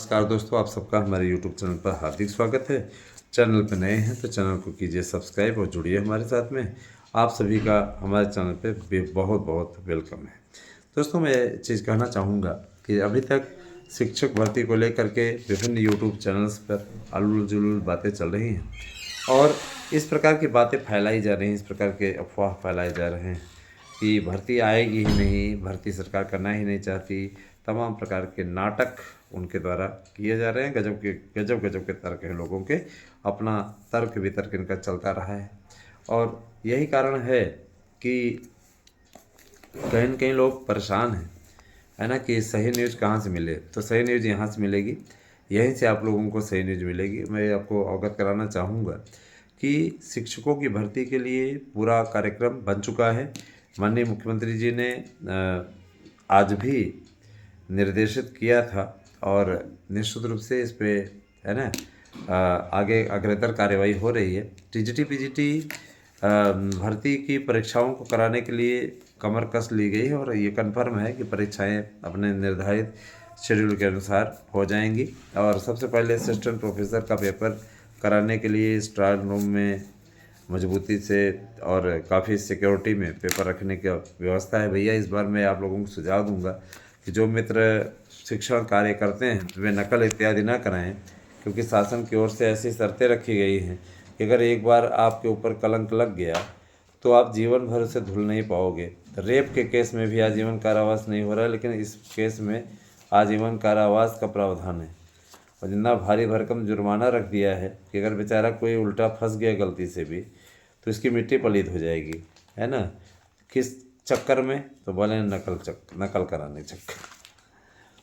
नमस्कार दोस्तों, आप सबका हमारे YouTube चैनल पर हार्दिक स्वागत है। चैनल पर नए हैं तो चैनल को कीजिए सब्सक्राइब और जुड़िए हमारे साथ में। आप सभी का हमारे चैनल पे बहुत बहुत वेलकम है। दोस्तों, मैं एक चीज़ कहना चाहूँगा कि अभी तक शिक्षक भर्ती को लेकर के विभिन्न YouTube चैनल्स पर अल्लुल जुलुल बातें चल रही हैं और इस प्रकार की बातें फैलाई जा रही हैं, इस प्रकार के अफवाह फैलाए जा रहे हैं कि भर्ती आएगी ही नहीं, भर्ती सरकार करना ही नहीं चाहती। तमाम प्रकार के नाटक उनके द्वारा किए जा रहे हैं। गजब के तर्क हैं लोगों के, अपना तर्क वितर्क इनका चलता रहा है और यही कारण है कि कहीं न कहीं लोग परेशान हैं, है ना, कि सही न्यूज़ कहाँ से मिले। तो सही न्यूज़ यहाँ से मिलेगी, यहीं से आप लोगों को सही न्यूज़ मिलेगी। मैं आपको अवगत कराना चाहूँगा कि शिक्षकों की भर्ती के लिए पूरा कार्यक्रम बन चुका है। माननीय मुख्यमंत्री जी ने आज भी निर्देशित किया था और निश्चित रूप से इस पे, है ना, आगे अग्रतर कार्यवाही हो रही है। टीजीटी पीजीटी भर्ती की परीक्षाओं को कराने के लिए कमर कस ली गई है और ये कन्फर्म है कि परीक्षाएं अपने निर्धारित शेड्यूल के अनुसार हो जाएंगी। और सबसे पहले असिस्टेंट प्रोफेसर का पेपर कराने के लिए स्ट्रांग रूम में मजबूती से और काफ़ी सिक्योरिटी में पेपर रखने की व्यवस्था है। भैया, इस बार मैं आप लोगों को सुझाव दूंगा कि जो मित्र शिक्षण कार्य करते हैं वे नकल इत्यादि ना कराएं, क्योंकि शासन की ओर से ऐसी शर्तें रखी गई हैं कि अगर एक बार आपके ऊपर कलंक लग गया तो आप जीवन भर उसे धुल नहीं पाओगे। रेप के केस में भी आजीवन कारावास नहीं हो रहा है, लेकिन इस केस में आजीवन कारावास का प्रावधान है और जितना भारी भरकम जुर्माना रख दिया है कि अगर बेचारा कोई उल्टा फंस गया गलती से भी तो इसकी मिट्टी पलीत हो जाएगी, है ना। किस चक्कर में? तो बोले नकल कराने चक्कर।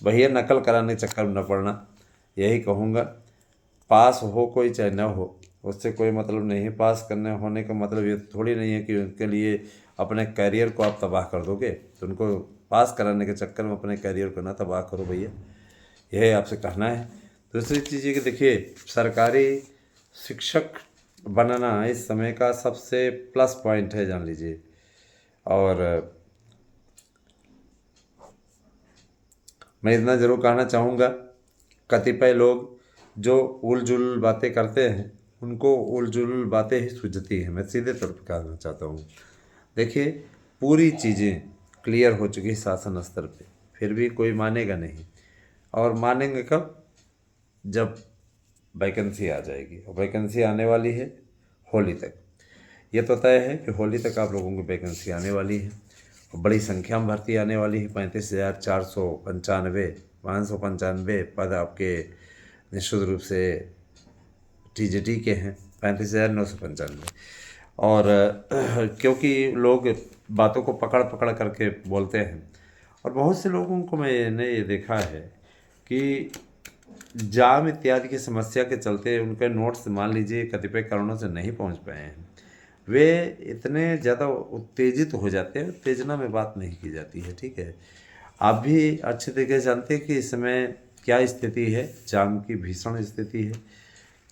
भैया, नकल कराने चक्कर में न पड़ना, यही कहूँगा। पास हो कोई चाहे न हो, उससे कोई मतलब नहीं है। पास करने होने का मतलब ये थोड़ी नहीं है कि उनके लिए अपने करियर को आप तबाह कर दोगे। तो उनको पास कराने के चक्कर में अपने करियर को ना तबाह करो भैया, यही आपसे कहना है। दूसरी चीज़ ये कि देखिए, सरकारी शिक्षक बनना इस समय का सबसे प्लस पॉइंट है, जान लीजिए। और मैं इतना ज़रूर कहना चाहूँगा, कतिपय लोग जो उल जुल बातें करते हैं उनको उल जुल बातें ही सूझती हैं। मैं सीधे तौर पर कहना चाहता हूँ, देखिए, पूरी चीज़ें क्लियर हो चुकी है शासन स्तर पे, फिर भी कोई मानेगा नहीं। और मानेंगे कब? जब वैकेंसी आ जाएगी, और वैकेंसी आने वाली है होली तक। ये तो तय है कि होली तक आप लोगों की वैकेंसी आने वाली है और बड़ी संख्या में भर्ती आने वाली है। 595 पद आपके निश्चित रूप से टीजीटी के हैं, 35,995। और क्योंकि लोग बातों को पकड़ पकड़ करके बोलते हैं और बहुत से लोगों को मैंने ये देखा है कि जाम इत्यादि की समस्या के चलते उनके नोट्स मान लीजिए कतिपय कारणों से नहीं पहुंच पाए हैं। वे इतने ज़्यादा उत्तेजित हो जाते हैं, उत्तेजना में बात नहीं की जाती है, ठीक है। आप भी अच्छे तरीके से जानते हैं कि इस समय क्या स्थिति है, जाम की भीषण स्थिति है।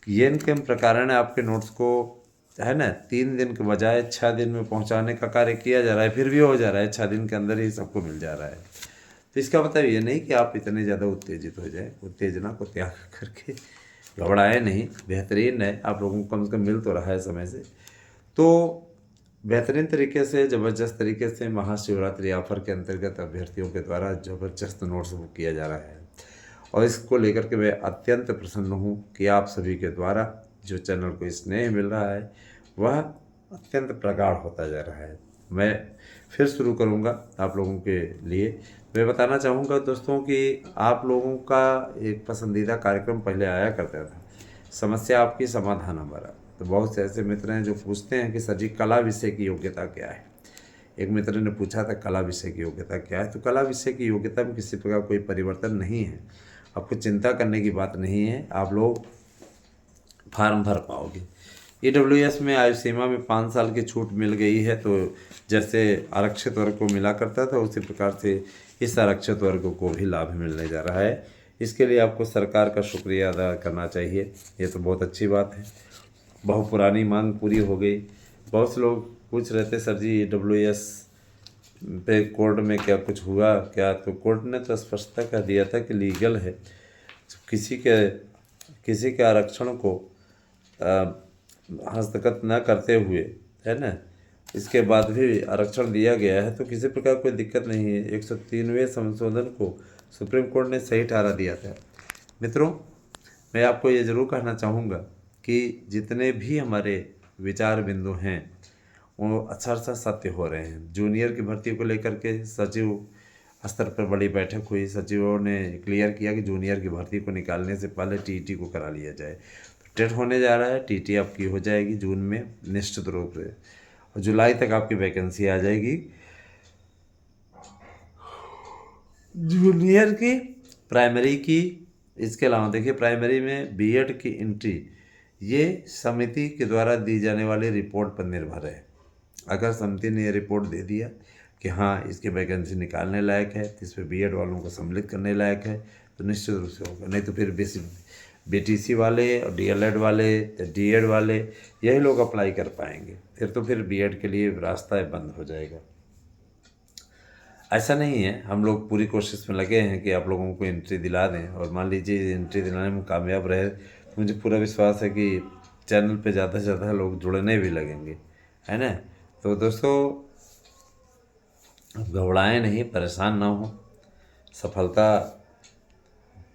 ये इनके प्रकार आपके नोट्स को, है ना, 3 दिन के बजाय 6 दिन में पहुंचाने का कार्य किया जा रहा है, फिर भी हो जा रहा है, 6 दिन के अंदर ही सबको मिल जा रहा है। तो इसका मतलब ये नहीं कि आप इतने ज़्यादा उत्तेजित हो जाए, उत्तेजना को त्याग करके घबराए नहीं। बेहतरीन है, आप लोगों को कम से कम मिल तो रहा है समय से। तो बेहतरीन तरीके से, ज़बरदस्त तरीके से महाशिवरात्रि ऑफर के अंतर्गत अभ्यर्थियों के द्वारा ज़बरदस्त नोट्स बुक किया जा रहा है और इसको लेकर के मैं अत्यंत प्रसन्न हूँ कि आप सभी के द्वारा जो चैनल को स्नेह मिल रहा है वह अत्यंत प्रगाढ़ होता जा रहा है। मैं फिर शुरू करूँगा आप लोगों के लिए। मैं बताना चाहूँगा दोस्तों कि आप लोगों का एक पसंदीदा कार्यक्रम पहले आया करता था, समस्या आपकी समाधान हमारा। तो बहुत से ऐसे मित्र हैं जो पूछते हैं कि सर जी, कला विषय की योग्यता क्या है। एक मित्र ने पूछा था कला विषय की योग्यता क्या है। तो कला विषय की योग्यता में किसी प्रकार कोई परिवर्तन नहीं है, आपको चिंता करने की बात नहीं है। आप लोग फार्म भर पाओगे। EWS में आयु सीमा में 5 साल की छूट मिल गई है, तो जैसे आरक्षित वर्ग को मिला करता था उसी प्रकार से इस आरक्षित वर्ग को भी लाभ मिलने जा रहा है। इसके लिए आपको सरकार का शुक्रिया अदा करना चाहिए, ये तो बहुत अच्छी बात है। बहुत पुरानी मांग पूरी हो गई। बहुत से लोग पूछ रहे थे, सर जी EWS पे कोर्ट में क्या कुछ हुआ क्या? तो कोर्ट ने तो स्पष्टता कह दिया था कि लीगल है, किसी के आरक्षण को हस्तगत न करते हुए, है ना, इसके बाद भी आरक्षण दिया गया है, तो किसी प्रकार कोई दिक्कत नहीं है। 103वें संशोधन को सुप्रीम कोर्ट ने सही ठहरा दिया था। मित्रों, मैं आपको ये ज़रूर कहना चाहूँगा कि जितने भी हमारे विचार बिंदु हैं वो अक्षरशः सत्य हो रहे हैं। जूनियर की भर्ती को लेकर के सचिव स्तर पर बड़ी बैठक हुई। सचिवों ने क्लियर किया कि जूनियर की भर्ती को निकालने से पहले टीईटी को करा लिया जाए। तो टेट होने जा रहा है, टीईटी आपकी हो जाएगी जून में निश्चित रूप से, और जुलाई तक आपकी वैकेंसी आ जाएगी जूनियर की, प्राइमरी की। इसके अलावा देखिए, प्राइमरी में बीएड की एंट्री ये समिति के द्वारा दी जाने वाली रिपोर्ट पर निर्भर है। अगर समिति ने ये रिपोर्ट दे दिया कि हाँ इसकी वैकेंसी निकालने लायक है, तो इस पर बीएड वालों को सम्मिलित करने लायक है, तो निश्चित रूप से होगा। नहीं तो फिर बीटीसी वाले और डीएलएड वाले, डीएड वाले, यही लोग अप्लाई कर पाएंगे। फिर बीएड के लिए रास्ता बंद हो जाएगा। ऐसा नहीं है, हम लोग पूरी कोशिश में लगे हैं कि आप लोगों को एंट्री दिला दें, और मान लीजिए एंट्री दिलाने में कामयाब रहे तो मुझे पूरा विश्वास है कि चैनल पे ज़्यादा से ज़्यादा लोग जुड़ने भी लगेंगे, है ना। तो दोस्तों, घबराएं नहीं, परेशान ना हो। सफलता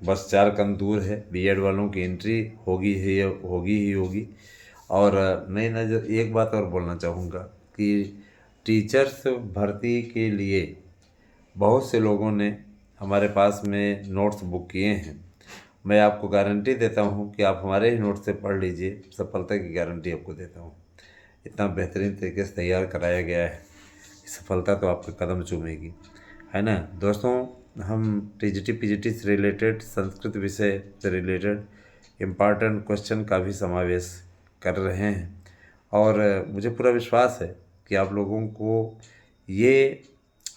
बस 4 कदम दूर है। बीएड वालों की एंट्री होगी ही होगी। और मैं नज़र एक बात और बोलना चाहूँगा कि टीचर्स भर्ती के लिए बहुत से लोगों ने हमारे पास में नोट्स बुक किए हैं। मैं आपको गारंटी देता हूँ कि आप हमारे ही नोट से पढ़ लीजिए, सफलता की गारंटी आपको देता हूँ। इतना बेहतरीन तरीके से तैयार कराया गया है, सफलता तो आपका कदम चूमेगी, है ना। दोस्तों, हम टीजीटी पीजीटी से रिलेटेड, संस्कृत विषय से रिलेटेड इम्पॉर्टेंट क्वेश्चन का भी समावेश कर रहे हैं, और मुझे पूरा विश्वास है कि आप लोगों को ये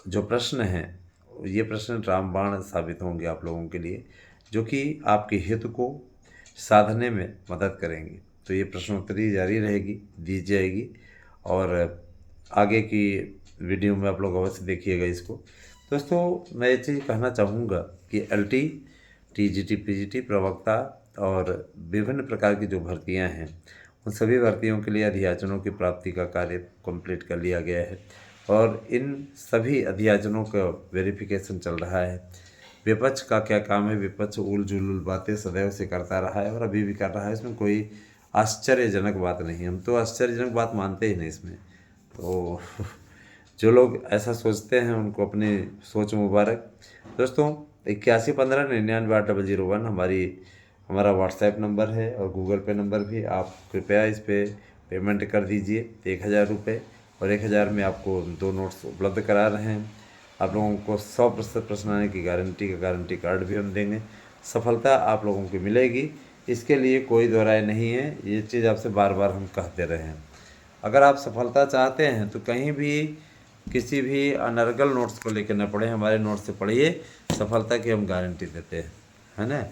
जो प्रश्न हैं, ये प्रश्न रामबाण साबित होंगे आप लोगों के लिए, जो कि आपके हित को साधने में मदद करेंगे। तो ये प्रश्नोत्तरी जारी रहेगी, दी जाएगी, और आगे की वीडियो में आप लोग अवश्य देखिएगा इसको। दोस्तों, मैं ये चीज़ कहना चाहूँगा कि एलटी, टीजीटी पीजीटी, प्रवक्ता और विभिन्न प्रकार की जो भर्तियां हैं, उन सभी भर्तियों के लिए अध्याचनों की प्राप्ति का कार्य कंप्लीट कर लिया गया है, और इन सभी अध्याचनों का वेरिफिकेशन चल रहा है। विपक्ष का क्या काम है? विपक्ष उल जुलूल बातें सदैव से करता रहा है और अभी भी कर रहा है। इसमें कोई आश्चर्यजनक बात नहीं है, हम तो आश्चर्यजनक बात मानते ही नहीं इसमें। तो जो लोग ऐसा सोचते हैं उनको अपनी सोच मुबारक। दोस्तों, 8115998001 हमारा व्हाट्सएप नंबर है, और गूगल पे नंबर भी। आप कृपया इस पर पेमेंट कर दीजिए 1000 रुपये, और 1000 में आपको 2 नोट्स उपलब्ध करा रहे हैं। आप लोगों को 100% प्रश्न आने की गारंटी का गारंटी कार्ड भी हम देंगे। सफलता आप लोगों की मिलेगी, इसके लिए कोई दो राय नहीं है। ये चीज़ आपसे बार बार हम कहते रहे हैं। अगर आप सफलता चाहते हैं तो कहीं भी किसी भी अनर्गल नोट्स को लेकर न पढ़े, हमारे नोट्स से पढ़िए, सफलता की हम गारंटी देते हैं, है ना।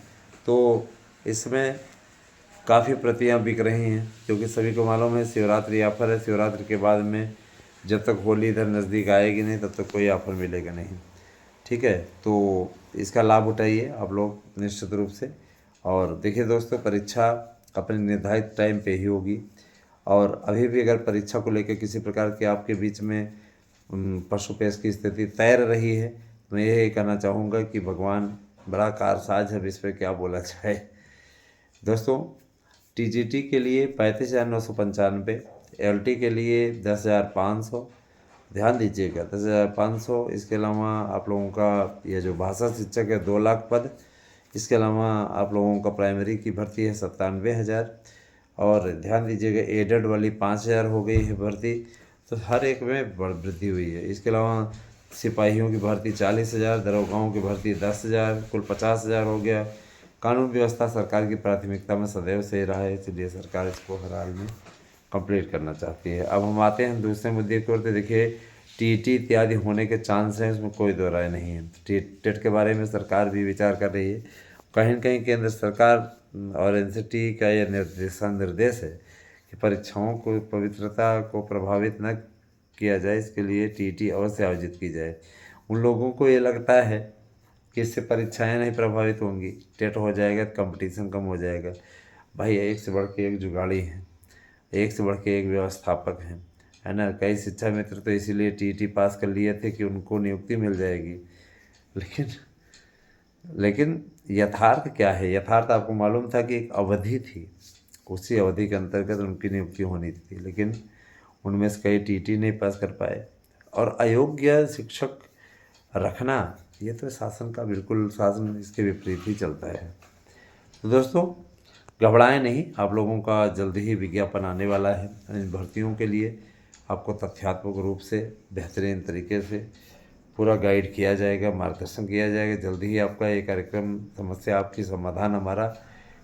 तो इसमें काफ़ी प्रतियां बिक रही हैं, क्योंकि सभी को मालूम है शिवरात्रि ऑफर है। शिवरात्रि के बाद में जब तक होली इधर नज़दीक आएगी नहीं, तब तक कोई ऑफर मिलेगा नहीं, ठीक है। तो इसका लाभ उठाइए आप लोग निश्चित रूप से। और देखिए दोस्तों, परीक्षा अपने निर्धारित टाइम पे ही होगी, और अभी भी अगर परीक्षा को लेकर किसी प्रकार के आपके बीच में पशुपेश की स्थिति तैर रही है, तो मैं यही कहना चाहूँगा कि भगवान बड़ा कारसाज है, इस पर क्या बोला जाए। दोस्तों, टीजीटी के लिए 35,995, एलटी के लिए 10,500, ध्यान दीजिएगा 10,500। इसके अलावा आप लोगों का ये जो भाषा शिक्षक है 2 लाख पद। इसके अलावा आप लोगों का प्राइमरी की भर्ती है 97,000, और ध्यान दीजिएगा एडेड वाली 5,000 हो गई है भर्ती। तो हर एक में वृद्धि हुई है। इसके अलावा सिपाहियों की भर्ती 40,000, दरोगाओं की भर्ती 10,000, कुल 50,000 हो गया। कानून व्यवस्था सरकार की प्राथमिकता में सदैव से रहा है, इसलिए सरकार इसको हर हाल में कंप्लीट करना चाहती है। अब हम आते हैं दूसरे मुद्दे की ओर। तो देखिए, टीटी इत्यादि होने के चांस हैं, उसमें कोई दो राय नहीं है। टेट के बारे में सरकार भी विचार कर रही है। कहीं न कहीं केंद्र सरकार और एनसीटी का यह निर्देश है कि परीक्षाओं को पवित्रता को प्रभावित न किया जाए, इसके लिए टीटी अवश्य आयोजित की जाए। उन लोगों को ये लगता है कि इससे परीक्षाएं नहीं प्रभावित होंगी, टेट हो जाएगा तो कंपटीशन कम हो जाएगा। भाई एक से बढ़ के एक जुगाड़ी हैं, एक से बढ़ के एक व्यवस्थापक हैं, है ना। कई शिक्षा मित्र तो इसीलिए टीईटी पास कर लिए थे कि उनको नियुक्ति मिल जाएगी। लेकिन लेकिन यथार्थ क्या है? यथार्थ आपको मालूम था कि एक अवधि थी, उसी अवधि के अंतर्गत उनकी नियुक्ति होनी थी, लेकिन उनमें से कई टीटी नहीं पास कर पाए। और अयोग्य शिक्षक रखना, ये तो शासन का बिल्कुल, शासन इसके विपरीत ही चलता है। तो दोस्तों घबराएं नहीं, आप लोगों का जल्द ही विज्ञापन आने वाला है इन भर्तियों के लिए। आपको तथ्यात्मक रूप से बेहतरीन तरीके से पूरा गाइड किया जाएगा, मार्गदर्शन किया जाएगा। जल्दी ही आपका ये कार्यक्रम समस्या आपकी समाधान हमारा,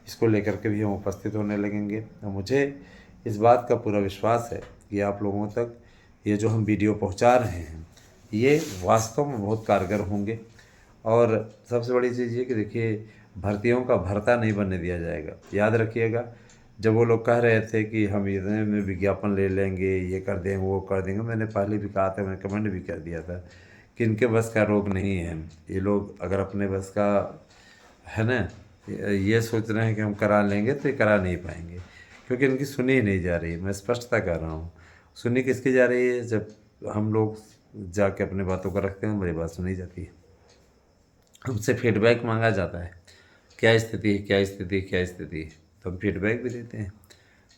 इसको लेकर के भी हम उपस्थित होने लगेंगे। मुझे इस बात का पूरा विश्वास है कि आप लोगों तक ये जो हम वीडियो पहुंचा रहे हैं ये वास्तव में बहुत कारगर होंगे। और सबसे बड़ी चीज़ ये कि देखिए, भर्तियों का भरता नहीं बनने दिया जाएगा। याद रखिएगा, जब वो लोग कह रहे थे कि हम इतने में विज्ञापन ले लेंगे, ये कर देंगे, वो कर देंगे, मैंने पहले भी कहा था, मैंने कमेंट भी कर दिया था कि इनके बस का रोग नहीं है। ये लोग अगर अपने बस का, है ना, ये सोच रहे हैं कि हम करा लेंगे, तो ये करा नहीं पाएंगे, क्योंकि इनकी सुनी ही नहीं जा रही। मैं स्पष्टता कर रहा हूँ, सुनी किसकी जा रही है? जब हम लोग जाके अपने बातों को रखते हैं, मेरी बात सुनी जाती है, हमसे फीडबैक मांगा जाता है, क्या स्थिति है, क्या स्थिति है, क्या स्थिति है, तो हम फीडबैक भी देते हैं।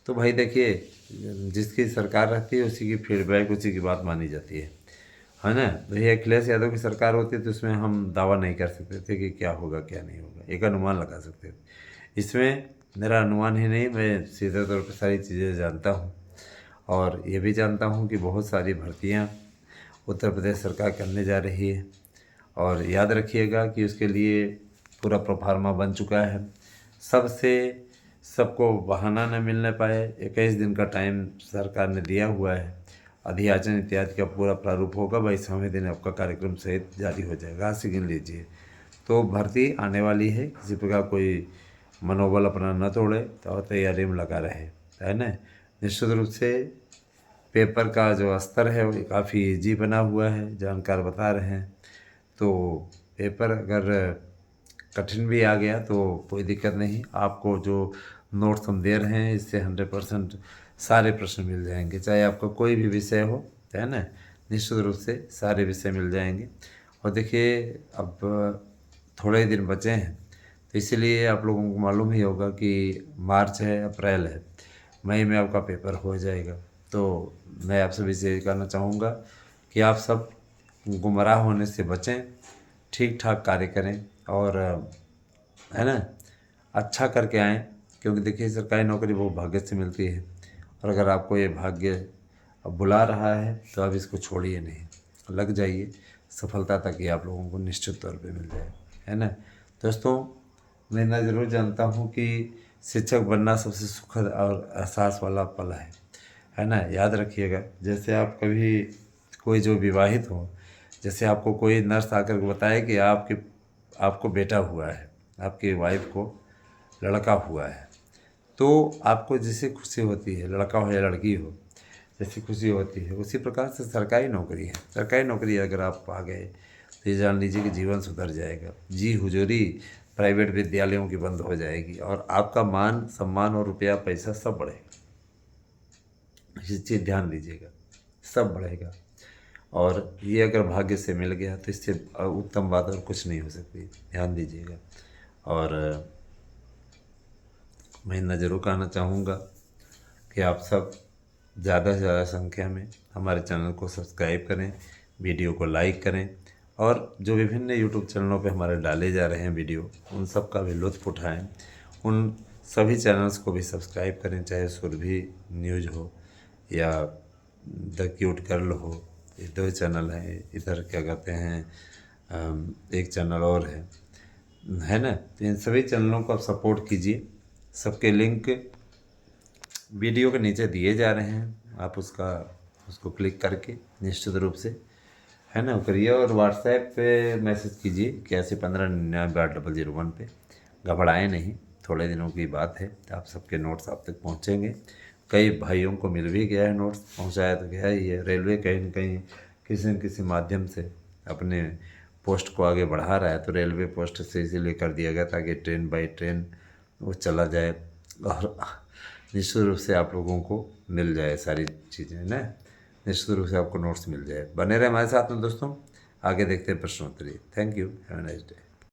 तो भाई देखिए, जिसकी सरकार रहती है उसी की फीडबैक, उसी की बात मानी जाती है ना। तो ये अखिलेश यादव की सरकार होती तो उसमें हम दावा नहीं कर सकते थे कि क्या होगा क्या नहीं होगा, एक अनुमान लगा सकते थे। इसमें मेरा अनुमान ही नहीं, मैं सीधे तौर पर सारी चीज़ें जानता हूँ, और ये भी जानता हूँ कि बहुत सारी भर्तियाँ उत्तर प्रदेश सरकार करने जा रही है। और याद रखिएगा कि उसके लिए पूरा प्रोफार्मा बन चुका है। सबको बहाना न मिलने पाए, 21 दिन का टाइम सरकार ने दिया हुआ है। अधियाचन इत्यादि का पूरा प्रारूप होगा, 22वें दिन आपका कार्यक्रम सहित जारी हो जाएगा। आज से गिन लीजिए। तो भर्ती आने वाली है, किसी प्रकार कोई मनोबल अपना न तोड़े और तैयारी में लगा रहे, है ना। निश्चित रूप से पेपर का जो स्तर है वो काफ़ी ईजी बना हुआ है, जानकार बता रहे हैं। तो पेपर अगर कठिन भी आ गया तो कोई दिक्कत नहीं, आपको जो नोट्स हम दे रहे हैं इससे 100% सारे प्रश्न मिल जाएंगे, चाहे आपका कोई भी विषय हो, है ना। निश्चित रूप से सारे विषय मिल जाएंगे। और देखिए, अब थोड़े ही दिन बचे हैं, तो इसीलिए आप लोगों को मालूम ही होगा कि मार्च है, अप्रैल है, मई में आपका पेपर हो जाएगा। तो मैं आप सभी से कहना चाहूँगा कि आप सब गुमराह होने से बचें, ठीक ठाक कार्य करें, और है ना, अच्छा करके आएँ। क्योंकि देखिए, सरकारी नौकरी बहुत भाग्य से मिलती है, और अगर आपको ये भाग्य अब बुला रहा है तो आप इसको छोड़िए नहीं, लग जाइए, सफलता तक ही आप लोगों को निश्चित तौर पे मिल जाए, है ना। दोस्तों, मैं इतना ज़रूर जानता हूँ कि शिक्षक बनना सबसे सुखद और एहसास वाला पल है ना। याद रखिएगा, जैसे आप कभी कोई जो विवाहित हो, जैसे आपको कोई नर्स आकर के बताए कि आपको बेटा हुआ है, आपकी वाइफ को लड़का हुआ है, तो आपको जैसे खुशी होती है, लड़का हो या लड़की हो, जैसी खुशी होती है, उसी प्रकार से सरकारी नौकरी है। सरकारी नौकरी अगर आप पा गए तो ये जान लीजिए कि जीवन सुधर जाएगा। जी हुजूरी प्राइवेट विद्यालयों की बंद हो जाएगी, और आपका मान सम्मान और रुपया पैसा सब बढ़ेगा। इस चीज़ ध्यान दीजिएगा, सब बढ़ेगा। और ये अगर भाग्य से मिल गया तो इससे उत्तम बात और कुछ नहीं हो सकती, ध्यान दीजिएगा। और मैं इतना ज़रूर कहना चाहूँगा कि आप सब ज़्यादा से ज़्यादा संख्या में हमारे चैनल को सब्सक्राइब करें, वीडियो को लाइक करें, और जो विभिन्न यूट्यूब चैनलों पे हमारे डाले जा रहे हैं वीडियो, उन सब का भी लुत्फ़ उठाएं। उन सभी चैनल्स को भी सब्सक्राइब करें, चाहे सुरभि न्यूज़ हो या द क्यूट गर्ल हो, ये 2 चैनल हैं। इधर क्या कहते हैं, एक चैनल और है ना। तो इन सभी चैनलों को आप सपोर्ट कीजिए, सबके लिंक वीडियो के नीचे दिए जा रहे हैं, आप उसको क्लिक करके निश्चित रूप से, है ना, करिए। और व्हाट्सएप पे मैसेज कीजिए 8115998001 पे। घबराएं नहीं, थोड़े दिनों की बात है, आप सबके नोट्स आप तक पहुँचेंगे। कई भाइयों को मिल भी गया है, नोट्स पहुँचाया तो गया ही है। रेलवे कहीं न कहीं किसी न किसी माध्यम से अपने पोस्ट को आगे बढ़ा रहा है, तो रेलवे पोस्ट से इसीलिए कर दिया गया ताकि ट्रेन बाई ट्रेन वो चला जाए और निश्चित रूप से आप लोगों को मिल जाए सारी चीज़ें ना, निश्चित रूप से आपको नोट्स मिल जाए। बने रहे हमारे साथ में दोस्तों, आगे देखते हैं प्रश्नोत्तरी। Thank you, have a nice day.